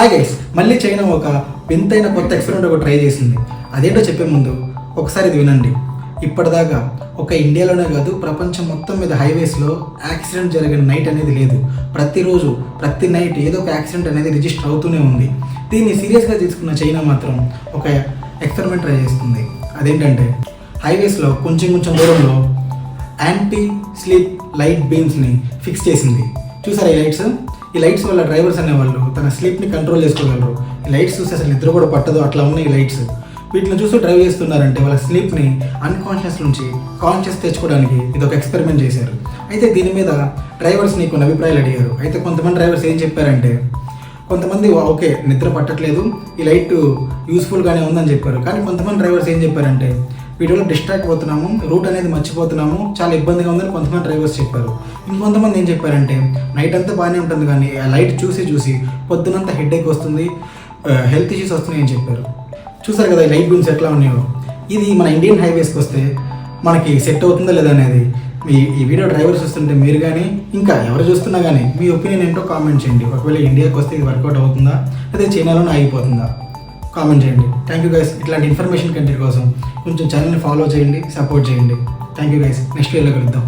Hi guys, మళ్ళీ China ఒక వింతైన కొత్త ఎక్స్పెరిమెంట్ ఒకటి ట్రై చేసింది. అదేంటో చెప్పే ముందు ఒకసారి ఇది వినండి. ఇప్పటిదాకా ఒక ఇండియాలోనే కాదు, ప్రపంచం మొత్తం మీద హైవేస్లో యాక్సిడెంట్ జరిగిన నైట్ అనేది లేదు. ప్రతిరోజు ప్రతి నైట్ ఏదో ఒక యాక్సిడెంట్ అనేది రిజిస్టర్ అవుతూనే ఉంది. దీన్ని సీరియస్గా తీసుకున్న చైనా మాత్రం ఒక ఎక్స్పెరిమెంట్ ట్రై చేస్తుంది. అదేంటంటే హైవేస్లో కొంచెం దూరంలో యాంటీ స్లీప్ లైట్ బీమ్స్ని ఫిక్స్ చేసింది. చూసారా ఈ లైట్స్ వల్ల డ్రైవర్స్ అనేవాళ్ళు తన స్లీప్ని కంట్రోల్ చేసుకోగలరు. ఈ లైట్స్ చూసి అసలు నిద్ర కూడా పట్టదు, అట్లా ఉన్నాయి ఈ లైట్స్. వీటిని చూస్తూ డ్రైవ్ చేస్తున్నారంటే వాళ్ళ స్లీప్ని అన్కాన్షియస్ నుంచి కాన్షియస్ తెచ్చుకోవడానికి ఇది ఒక ఎక్స్పెరిమెంట్ చేశారు. అయితే దీని మీద డ్రైవర్స్ని కొన్ని అభిప్రాయాలు అడిగారు. అయితే కొంతమంది డ్రైవర్స్ ఏం చెప్పారంటే, కొంతమంది ఓకే నిద్ర పట్టట్లేదు, ఈ లైట్ యూస్ఫుల్గానే ఉందని చెప్పారు. కానీ కొంతమంది డ్రైవర్స్ ఏం చెప్పారంటే, వీటిలో డిస్ట్రాక్ట్ అవుతున్నాము, రూట్ అనేది మర్చిపోతున్నాము, చాలా ఇబ్బందిగా ఉందని కొంతమంది డ్రైవర్స్ చెప్పారు. ఇంకొంతమంది ఏం చెప్పారంటే, నైట్ అంతా బాగానే ఉంటుంది కానీ ఆ లైట్ చూసి పొద్దునంతా హెడేక్ వస్తుంది, హెల్త్ ఇష్యూస్ వస్తున్నాయి అని చెప్పారు. చూసారు కదా ఈ లైట్ బీమ్స్ ఎట్లా ఉన్నాయో. ఇది మన ఇండియన్ హైవేస్కి వస్తే మనకి సెట్ అవుతుందా లేదా అనేది ఈ వీడియో డ్రైవర్స్ వస్తుంటే మీరు కానీ ఇంకా ఎవరు చూస్తున్నా కానీ మీ ఒపీనియన్ ఏంటో కామెంట్ చేయండి. ఒకవేళ ఇండియాకి వస్తే ఇది వర్కౌట్ అవుతుందా లేదా చైనాలోనే ఆగిపోతుందా కామెంట్ చేయండి. Thank you guys. ఇట్లాంటి ఇన్ఫర్మేషన్ కంటెంట్ కోసం కొంచెం ఛానల్ని ఫాలో చేయండి, సపోర్ట్ చేయండి. Thank you guys. నెక్స్ట్ వీడియోలో కలుద్దాం.